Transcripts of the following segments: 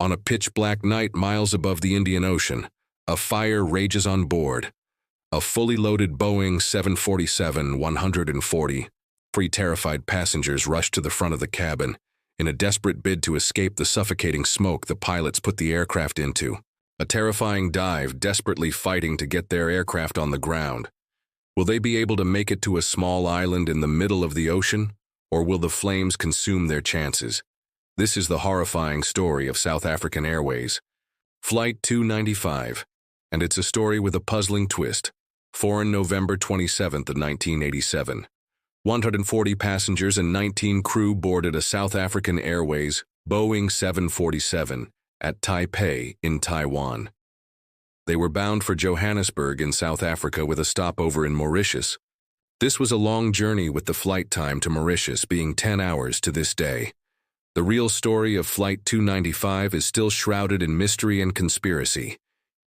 On a pitch-black night miles above the Indian Ocean, a fire rages on board. A fully loaded Boeing 747-140. Three terrified passengers rush to the front of the cabin. In a desperate bid to escape the suffocating smoke the pilots put the aircraft into. A terrifying dive, desperately fighting to get their aircraft on the ground. Will they be able to make it to a small island in the middle of the ocean, or will the flames consume their chances? This is the horrifying story of South African Airways, Flight 295, and it's a story with a puzzling twist. Foreign November 27, 1987. 140 passengers and 19 crew boarded a South African Airways Boeing 747 at Taipei in Taiwan. They were bound for Johannesburg in South Africa with a stopover in Mauritius. This was a long journey with the flight time to Mauritius being 10 hours to this day. The real story of Flight 295 is still shrouded in mystery and conspiracy.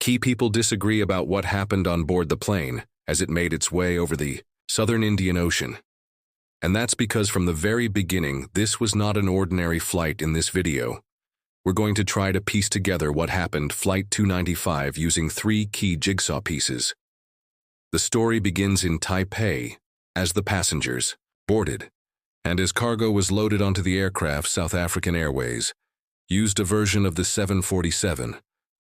Key people disagree about what happened on board the plane as it made its way over the southern Indian Ocean. And that's because from the very beginning, this was not an ordinary flight in this video. We're going to try to piece together what happened Flight 295 using three key jigsaw pieces. The story begins in Taipei as the passengers boarded, and as cargo was loaded onto the aircraft. South African Airways used a version of the 747,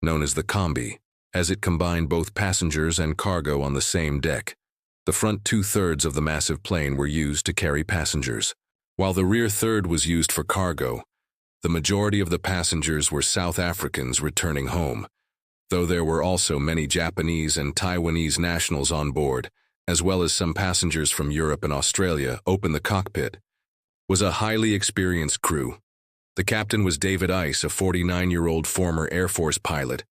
known as the Combi, as it combined both passengers and cargo on the same deck. The front two-thirds of the massive plane were used to carry passengers, while the rear third was used for cargo. The majority of the passengers were South Africans returning home, though there were also many Japanese and Taiwanese nationals on board, as well as some passengers from Europe and Australia. Open the cockpit was a highly experienced crew. The captain was David Ice, a 49-year-old former Air Force pilot,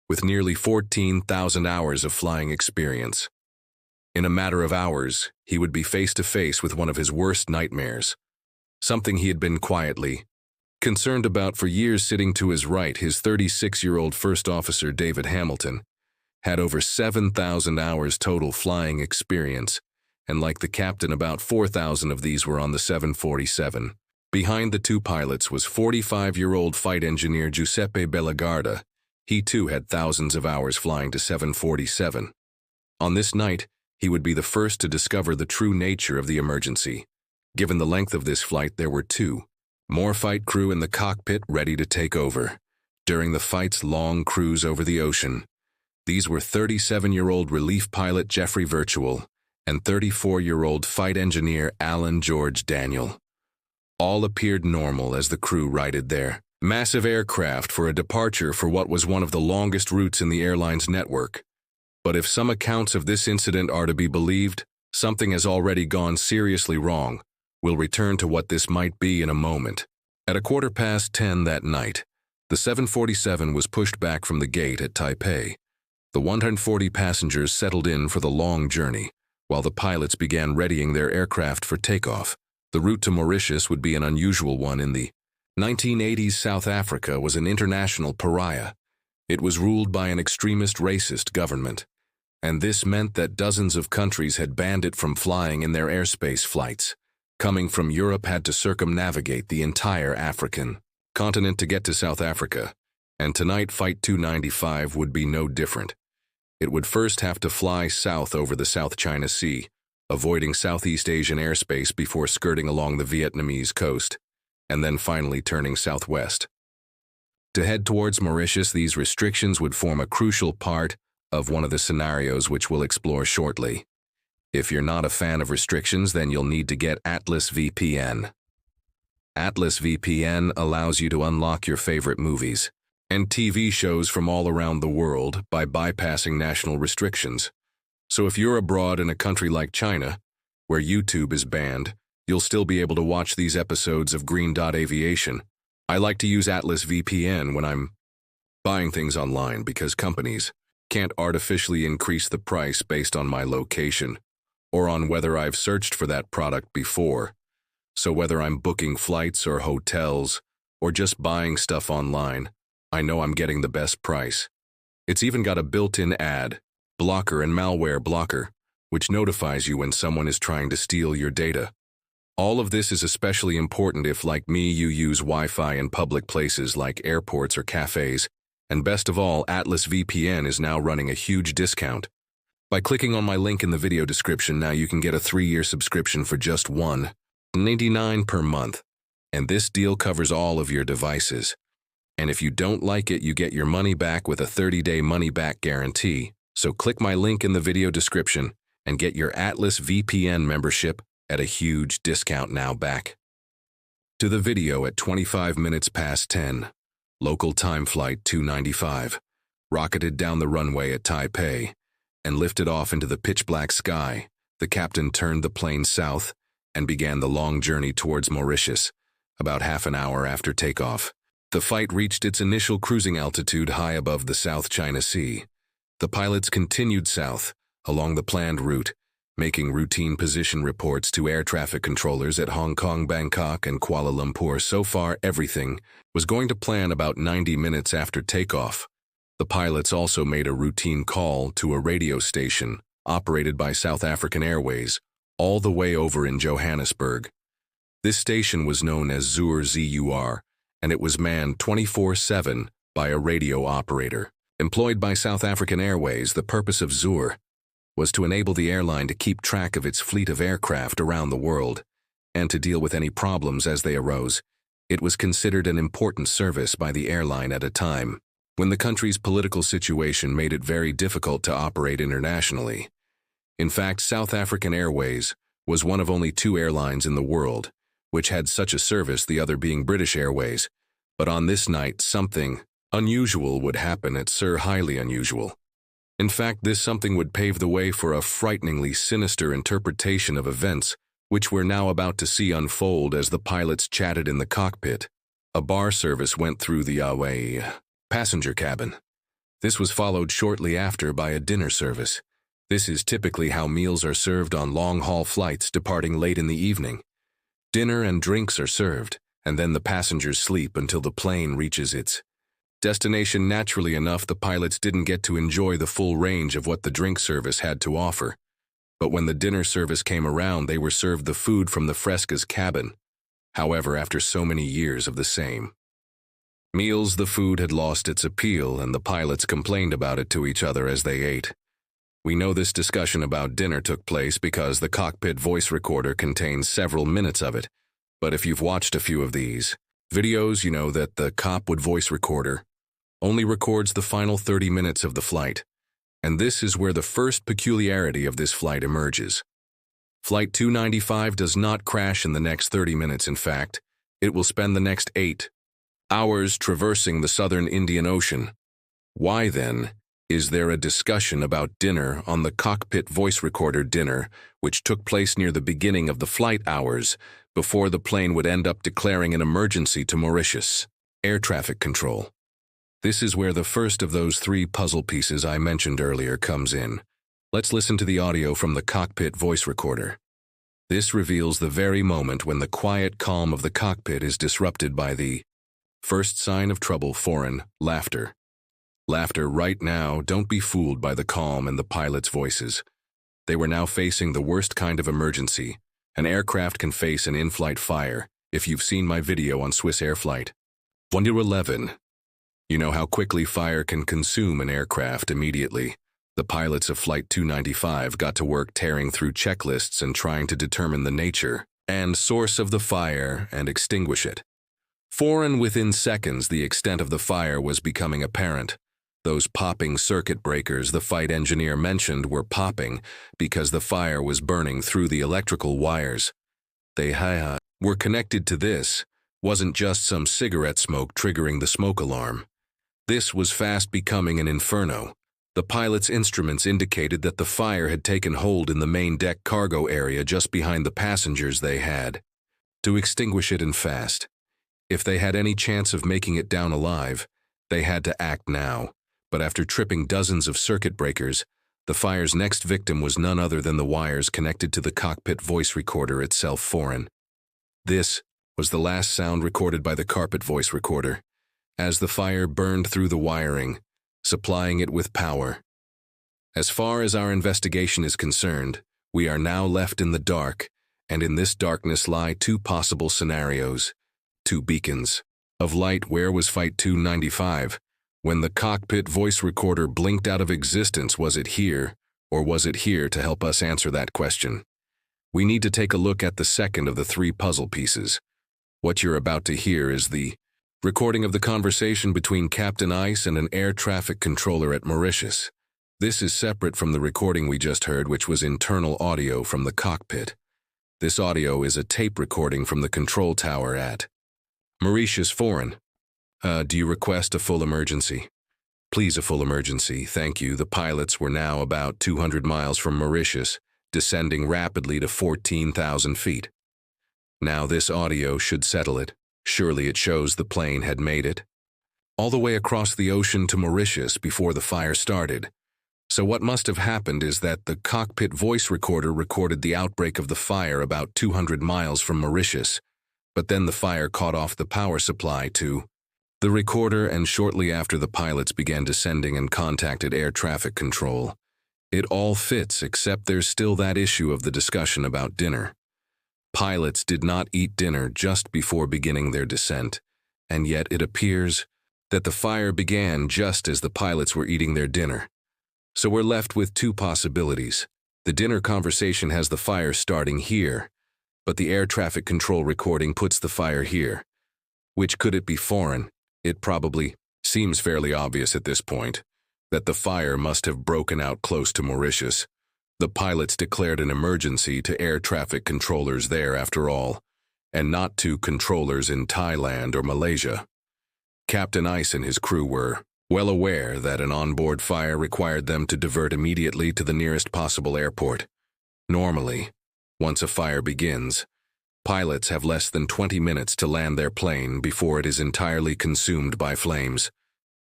with nearly 14,000 hours of flying experience. In a matter of hours, he would be face-to-face with one of his worst nightmares, something he had been quietly concerned about for years. Sitting to his right, his 36-year-old First Officer David Hamilton had over 7,000 hours total flying experience, and like the captain, about 4,000 of these were on the 747. Behind the two pilots was 45-year-old flight engineer Giuseppe Bellagarda. He too had thousands of hours flying to 747. On this night, he would be the first to discover the true nature of the emergency. Given the length of this flight, there were two more flight crew in the cockpit ready to take over during the flight's long cruise over the ocean. These were 37-year-old relief pilot Jeffrey Virtual and 34-year-old flight engineer Alan George Daniel. All appeared normal as the crew righted their massive aircraft for a departure for what was one of the longest routes in the airline's network. But if some accounts of this incident are to be believed, something has already gone seriously wrong. We'll return to what this might be in a moment. At 10:15 that night, the 747 was pushed back from the gate at Taipei. The 140 passengers settled in for the long journey, while the pilots began readying their aircraft for takeoff. The route to Mauritius would be an unusual one. In the 1980s, South Africa was an international pariah. It was ruled by an extremist racist government, and this meant that dozens of countries had banned it from flying in their airspace. Flights coming from Europe had to circumnavigate the entire African continent to get to South Africa, and tonight Flight 295 would be no different. It would first have to fly south over the South China Sea, avoiding Southeast Asian airspace before skirting along the Vietnamese coast, and then finally turning southwest. To head towards Mauritius, these restrictions would form a crucial part of one of the scenarios which we'll explore shortly. If you're not a fan of restrictions, then you'll need to get Atlas VPN. Atlas VPN allows you to unlock your favorite movies and TV shows from all around the world by bypassing national restrictions. So if you're abroad in a country like China, where YouTube is banned, you'll still be able to watch these episodes of Green Dot Aviation. I like to use Atlas VPN when I'm buying things online because companies can't artificially increase the price based on my location or on whether I've searched for that product before. So whether I'm booking flights or hotels or just buying stuff online, I know I'm getting the best price. It's even got a built-in ad blocker and malware blocker, which notifies you when someone is trying to steal your data. All of this is especially important if, like me, you use Wi-Fi in public places like airports or cafes, and best of all, Atlas VPN is now running a huge discount. By clicking on my link in the video description, now you can get a 3-year subscription for just $1.99 per month. And this deal covers all of your devices. And if you don't like it, you get your money back with a 30-day money-back guarantee. So click my link in the video description and get your Atlas VPN membership at a huge discount now. Back to the video. At 25 minutes past 10, local time flight 295 rocketed down the runway at Taipei and lifted off into the pitch-black sky. The captain turned the plane south and began the long journey towards Mauritius. About half an hour after takeoff, the flight reached its initial cruising altitude high above the South China Sea. The pilots continued south along the planned route, making routine position reports to air traffic controllers at Hong Kong, Bangkok, and Kuala Lumpur. So far, everything was going to plan. About 90 minutes after takeoff, the pilots also made a routine call to a radio station operated by South African Airways, all the way over in Johannesburg. This station was known as ZUR, and it was manned 24/7 by a radio operator employed by South African Airways. The purpose of ZUR was to enable the airline to keep track of its fleet of aircraft around the world and to deal with any problems as they arose. It was considered an important service by the airline at a time when the country's political situation made it very difficult to operate internationally. In fact, South African Airways was one of only 2 airlines in the world which had such a service, the other being British Airways. But on this night, something unusual would happen at SUR, highly unusual. In fact, this something would pave the way for a frighteningly sinister interpretation of events, which we're now about to see unfold as the pilots chatted in the cockpit. A bar service went through the passenger cabin. This was followed shortly after by a dinner service. This is typically how meals are served on long-haul flights departing late in the evening. Dinner and drinks are served, and then the passengers sleep until the plane reaches its destination. Naturally enough, the pilots didn't get to enjoy the full range of what the drink service had to offer. But when the dinner service came around, they were served the food from the Fresca's cabin. However, after so many years of the same meals, the food had lost its appeal, and the pilots complained about it to each other as they ate. We know this discussion about dinner took place because the cockpit voice recorder contains several minutes of it. But if you've watched a few of these videos, you know that the cockpit voice recorder only records the final 30 minutes of the flight. And this is where the first peculiarity of this flight emerges. Flight 295 does not crash in the next 30 minutes. In fact, it will spend the next 8 hours traversing the southern Indian Ocean. Why, then, is there a discussion about dinner on the cockpit voice recorder? Dinner, which took place near the beginning of the flight hours, before the plane would end up declaring an emergency to Mauritius air traffic control. This is where the first of those 3 puzzle pieces I mentioned earlier comes in. Let's listen to the audio from the cockpit voice recorder. This reveals the very moment when the quiet calm of the cockpit is disrupted by the first sign of trouble: foreign laughter. Laughter right now. Don't be fooled by the calm and the pilots' voices. They were now facing the worst kind of emergency. An aircraft can face an in-flight fire. If you've seen my video on Swiss Air Flight 111, you know how quickly fire can consume an aircraft immediately. The pilots of Flight 295 got to work tearing through checklists and trying to determine the nature and source of the fire and extinguish it. Within seconds, the extent of the fire was becoming apparent. Those popping circuit breakers the flight engineer mentioned were popping because the fire was burning through the electrical wires. They were connected to this. Wasn't just some cigarette smoke triggering the smoke alarm. This was fast becoming an inferno. The pilot's instruments indicated that the fire had taken hold in the main deck cargo area just behind the passengers. They had to extinguish it, and fast. If they had any chance of making it down alive, they had to act now. But after tripping dozens of circuit breakers, the fire's next victim was none other than the wires connected to the cockpit voice recorder itself. This was the last sound recorded by the cockpit voice recorder, as the fire burned through the wiring, supplying it with power. As far as our investigation is concerned, we are now left in the dark, And in this darkness lie two possible scenarios, two beacons of light. Where was Flight 295? When the cockpit voice recorder blinked out of existence, was it here, or was it here? To help us answer that question, we need to take a look at the second of the three puzzle pieces. What you're about to hear is the recording of the conversation between Captain Ice and an air traffic controller at Mauritius. This is separate from the recording we just heard, which was internal audio from the cockpit. This audio is a tape recording from the control tower at Mauritius. Foreign. Do you request a full emergency? Please, a full emergency, thank you. The pilots were now about 200 miles from Mauritius, descending rapidly to 14,000 feet. Now this audio should settle it. Surely it shows the plane had made it all the way across the ocean to Mauritius before the fire started. So what must have happened is that the cockpit voice recorder recorded the outbreak of the fire about 200 miles from Mauritius, but then the fire cut off the power supply to the recorder, and shortly after the pilots began descending and contacted air traffic control. It all fits, except there's still that issue of the discussion about dinner. Pilots did not eat dinner just before beginning their descent, and yet it appears that the fire began just as the pilots were eating their dinner. So we're left with two possibilities. The dinner conversation has the fire starting here, but the air traffic control recording puts the fire here. Which could it be? Foreign? It probably seems fairly obvious at this point that the fire must have broken out close to Mauritius. The pilots declared an emergency to air traffic controllers there after all, and not to controllers in Thailand or Malaysia. Captain Ice and his crew were well aware that an onboard fire required them to divert immediately to the nearest possible airport. Normally, once a fire begins, pilots have less than 20 minutes to land their plane before it is entirely consumed by flames,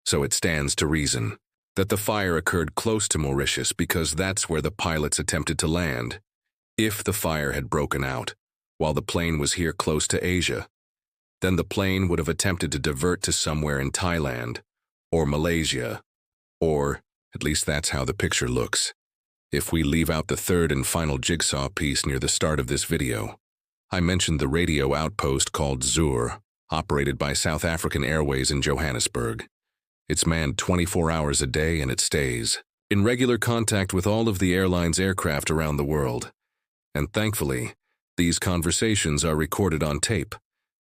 so it stands to reason that the fire occurred close to Mauritius because that's where the pilots attempted to land. If the fire had broken out while the plane was here close to Asia, then the plane would have attempted to divert to somewhere in Thailand or Malaysia, or at least that's how the picture looks. If we leave out the third and final jigsaw piece near the start of this video, I mentioned the radio outpost called Zur, operated by South African Airways in Johannesburg. It's manned 24 hours a day, and it stays in regular contact with all of the airline's aircraft around the world. And thankfully, these conversations are recorded on tape.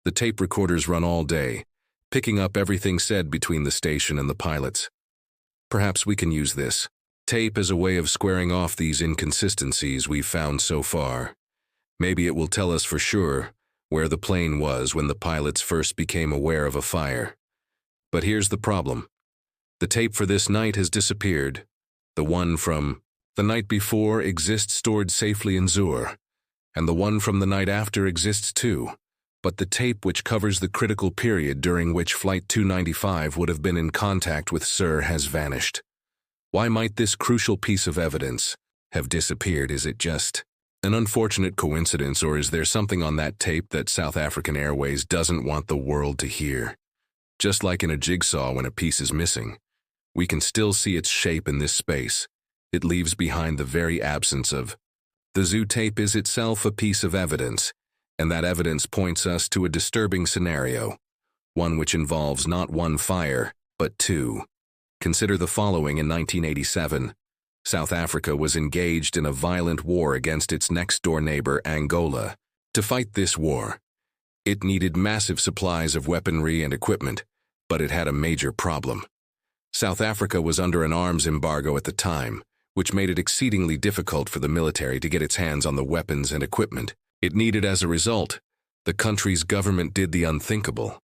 The tape recorders run all day, picking up everything said between the station and the pilots. Perhaps we can use this tape as a way of squaring off these inconsistencies we've found so far. Maybe it will tell us for sure where the plane was when the pilots first became aware of a fire. But here's the problem. The tape for this night has disappeared. The one from the night before exists stored safely in Zur, and the one from the night after exists too. But the tape which covers the critical period during which Flight 295 would have been in contact with Sir has vanished. Why might this crucial piece of evidence have disappeared? Is it just an unfortunate coincidence, or is there something on that tape that South African Airways doesn't want the world to hear? Just like in a jigsaw, when a piece is missing, we can still see its shape in this space. It leaves behind the very absence of. The Zur tape is itself a piece of evidence, and that evidence points us to a disturbing scenario, one which involves not one fire, but two. Consider the following. In 1987, South Africa was engaged in a violent war against its next-door neighbor, Angola. To fight this war, it needed massive supplies of weaponry and equipment, but it had a major problem. South Africa was under an arms embargo at the time, which made it exceedingly difficult for the military to get its hands on the weapons and equipment it needed. As a result, the country's government did the unthinkable.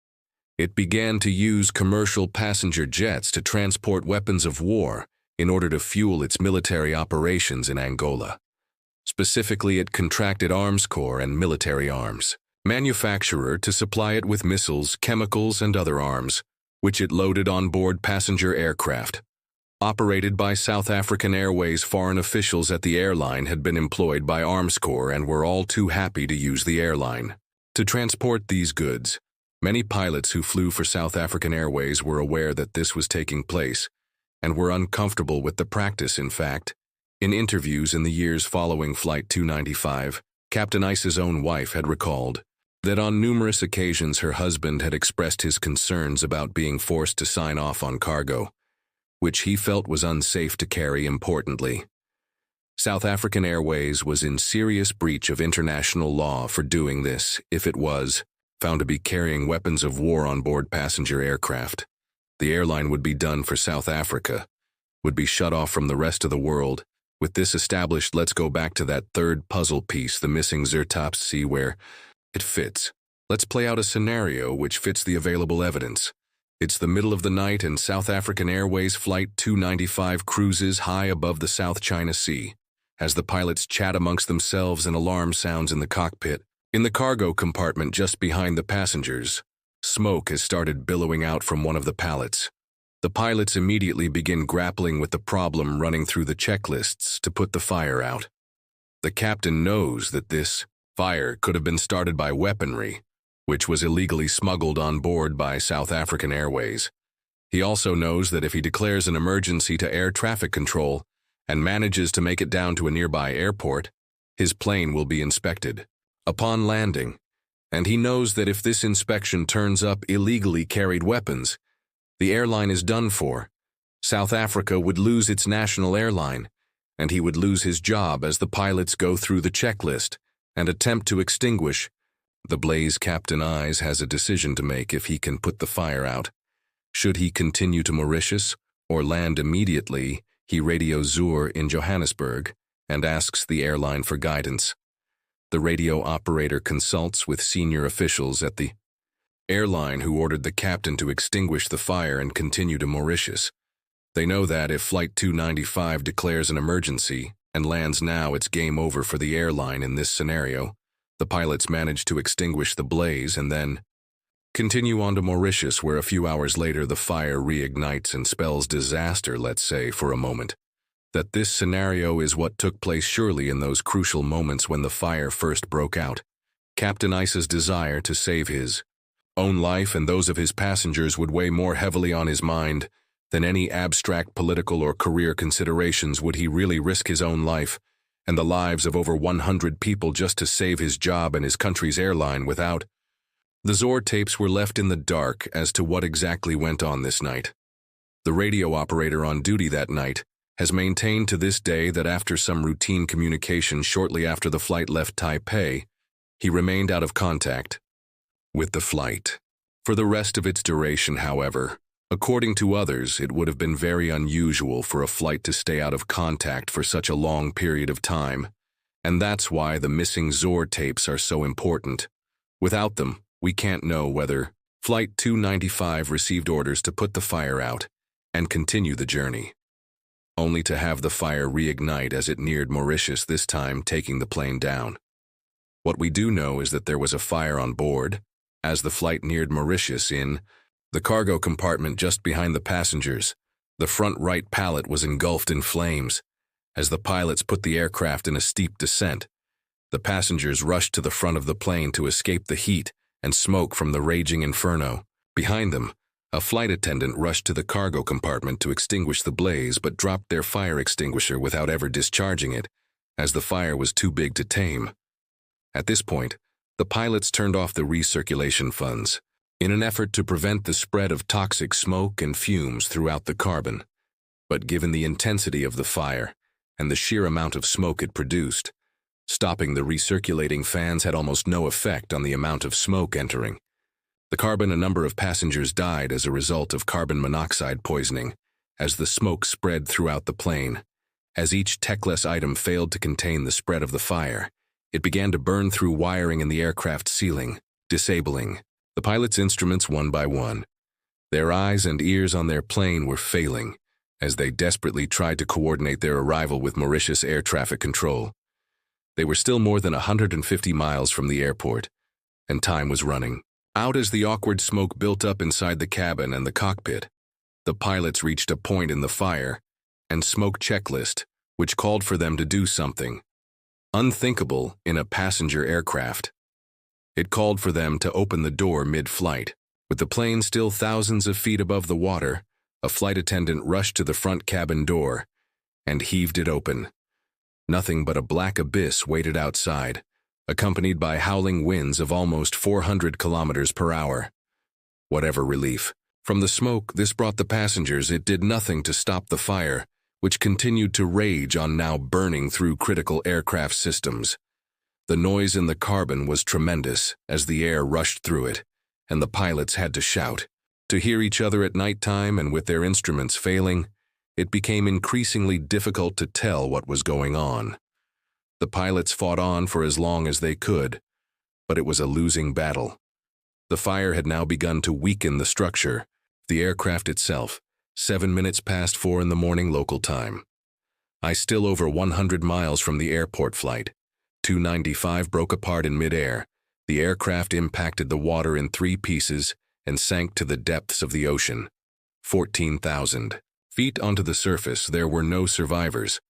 It began to use commercial passenger jets to transport weapons of war in order to fuel its military operations in Angola. Specifically, it contracted Arms Corps and Military Arms manufacturer to supply it with missiles, chemicals, and other arms, which it loaded on board passenger aircraft. Operated by South African Airways, foreign officials at the airline had been employed by Arms Corps and were all too happy to use the airline to transport these goods. Many pilots who flew for South African Airways were aware that this was taking place and were uncomfortable with the practice. In fact, in interviews in the years following Flight 295, Captain Ice's own wife had recalled that on numerous occasions her husband had expressed his concerns about being forced to sign off on cargo, which he felt was unsafe to carry. Importantly, South African Airways was in serious breach of international law for doing this if it was found to be carrying weapons of war on board passenger aircraft. The airline would be done for South Africa, would be shut off from the rest of the world. With this established, let's go back to that third puzzle piece, the missing Zertops, see where it fits. Let's play out a scenario which fits the available evidence. It's the middle of the night and South African Airways Flight 295 cruises high above the South China Sea. As the pilots chat amongst themselves, an alarm sounds in the cockpit. In the cargo compartment just behind the passengers, smoke has started billowing out from one of the pallets. The pilots immediately begin grappling with the problem, running through the checklists to put the fire out. The captain knows that this fire could have been started by weaponry, which was illegally smuggled on board by South African Airways. He also knows that if he declares an emergency to air traffic control and manages to make it down to a nearby airport, his plane will be inspected upon landing, and he knows that if this inspection turns up illegally carried weapons, the airline is done for. South Africa would lose its national airline, and he would lose his job as the pilots go through the checklist and attempt to extinguish the blaze. Captain Ice has a decision to make if he can put the fire out. Should he continue to Mauritius or land immediately? He radios Zur in Johannesburg and asks the airline for guidance. The radio operator consults with senior officials at the airline who ordered the captain to extinguish the fire and continue to Mauritius. They know that if Flight 295 declares an emergency and lands now, it's game over for the airline. In this scenario, the pilots manage to extinguish the blaze and then continue on to Mauritius, where a few hours later the fire reignites and spells disaster. Let's say for a moment that this scenario is what took place. Surely in those crucial moments when the fire first broke out, Captain Ice's desire to save his own life and those of his passengers would weigh more heavily on his mind than any abstract political or career considerations. Would he really risk his own life and the lives of over 100 people just to save his job and his country's airline? Without the Zor tapes were left in the dark as to what exactly went on this night. The radio operator on duty that night has maintained to this day that after some routine communication shortly after the flight left Taipei, he remained out of contact with the flight for the rest of its duration. However, according to others, it would have been very unusual for a flight to stay out of contact for such a long period of time, and that's why the missing Zor tapes are so important. Without them, we can't know whether Flight 295 received orders to put the fire out and continue the journey, only to have the fire reignite as it neared Mauritius, this time taking the plane down. What we do know is that there was a fire on board as the flight neared Mauritius. In the cargo compartment just behind the passengers, the front right pallet was engulfed in flames. As the pilots put the aircraft in a steep descent, the passengers rushed to the front of the plane to escape the heat and smoke from the raging inferno. Behind them, a flight attendant rushed to the cargo compartment to extinguish the blaze but dropped their fire extinguisher without ever discharging it, as the fire was too big to tame. At this point, the pilots turned off the recirculation funds in an effort to prevent the spread of toxic smoke and fumes throughout the cabin. But given the intensity of the fire and the sheer amount of smoke it produced, stopping the recirculating fans had almost no effect on the amount of smoke entering the cabin. A number of passengers died as a result of carbon monoxide poisoning as the smoke spread throughout the plane. As each techless item failed to contain the spread of the fire, it began to burn through wiring in the aircraft ceiling, disabling the pilots' instruments one by one. Their eyes and ears on their plane were failing as they desperately tried to coordinate their arrival with Mauritius air traffic control. They were still more than 150 miles from the airport, and time was running out as the awkward smoke built up inside the cabin and the cockpit. The pilots reached a point in the fire and smoke checklist which called for them to do something unthinkable in a passenger aircraft. It called for them to open the door mid-flight. With the plane still thousands of feet above the water, a flight attendant rushed to the front cabin door and heaved it open. Nothing but a black abyss waited outside, accompanied by howling winds of almost 400 kilometers per hour. Whatever relief. From the smoke this brought the passengers, it did nothing to stop the fire, which continued to rage on now burning through critical aircraft systems. The noise in the cabin was tremendous as the air rushed through it, and the pilots had to shout. To hear each other at nighttime and with their instruments failing, it became increasingly difficult to tell what was going on. The pilots fought on for as long as they could, but it was a losing battle. The fire had now begun to weaken the structure, the aircraft itself, 7 minutes past 4 in the morning local time. I still over 100 miles from the airport flight. 295 broke apart in midair. The aircraft impacted the water in 3 pieces and sank to the depths of the ocean. 14,000 feet onto the surface, there were no survivors.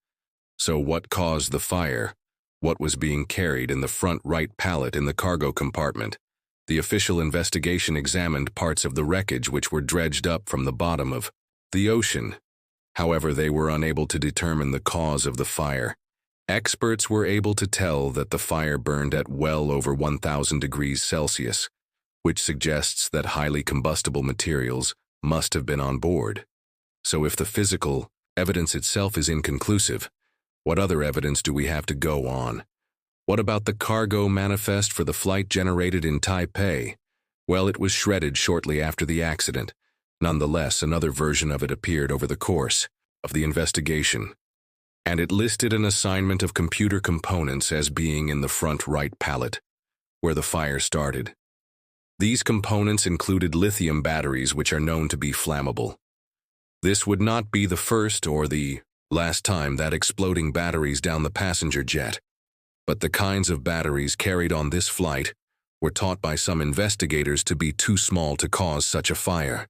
So what caused the fire? What was being carried in the front right pallet in the cargo compartment? The official investigation examined parts of the wreckage which were dredged up from the bottom of the ocean. However, they were unable to determine the cause of the fire. Experts were able to tell that the fire burned at well over 1,000 degrees Celsius, which suggests that highly combustible materials must have been on board. So if the physical evidence itself is inconclusive, what other evidence do we have to go on? What about the cargo manifest for the flight generated in Taipei? Well, it was shredded shortly after the accident. Nonetheless, another version of it appeared over the course of the investigation, and it listed an assignment of computer components as being in the front right pallet, where the fire started. These components included lithium batteries, which are known to be flammable. This would not be the first or the last time that exploding batteries down the passenger jet, but the kinds of batteries carried on this flight were thought by some investigators to be too small to cause such a fire,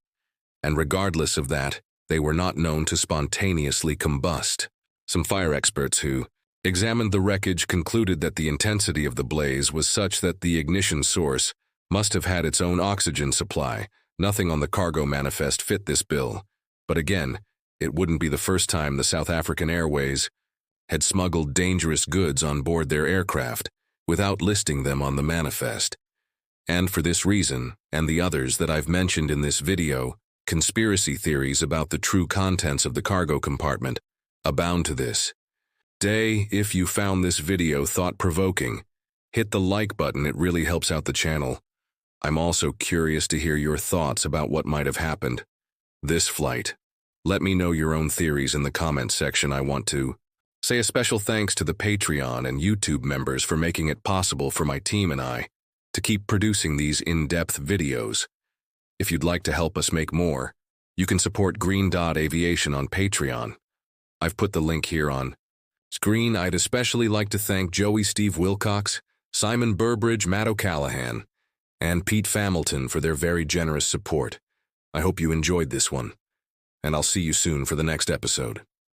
and regardless of that, they were not known to spontaneously combust. Some fire experts who examined the wreckage concluded that the intensity of the blaze was such that the ignition source must have had its own oxygen supply. Nothing on the cargo manifest fit this bill, but again, it wouldn't be the first time the South African Airways had smuggled dangerous goods on board their aircraft without listing them on the manifest. And for this reason, and the others that I've mentioned in this video, conspiracy theories about the true contents of the cargo compartment abound to this day. If you found this video thought-provoking, hit the like button, it really helps out the channel. I'm also curious to hear your thoughts about what might have happened this flight. Let me know your own theories in the comments section. I want to say a special thanks to the Patreon and YouTube members for making it possible for my team and I to keep producing these in-depth videos. If you'd like to help us make more, you can support Green Dot Aviation on Patreon. I've put the link here on screen. I'd especially like to thank Joey Steve Wilcox, Simon Burbridge, Matt O'Callahan, and Pete Familton for their very generous support. I hope you enjoyed this one, and I'll see you soon for the next episode.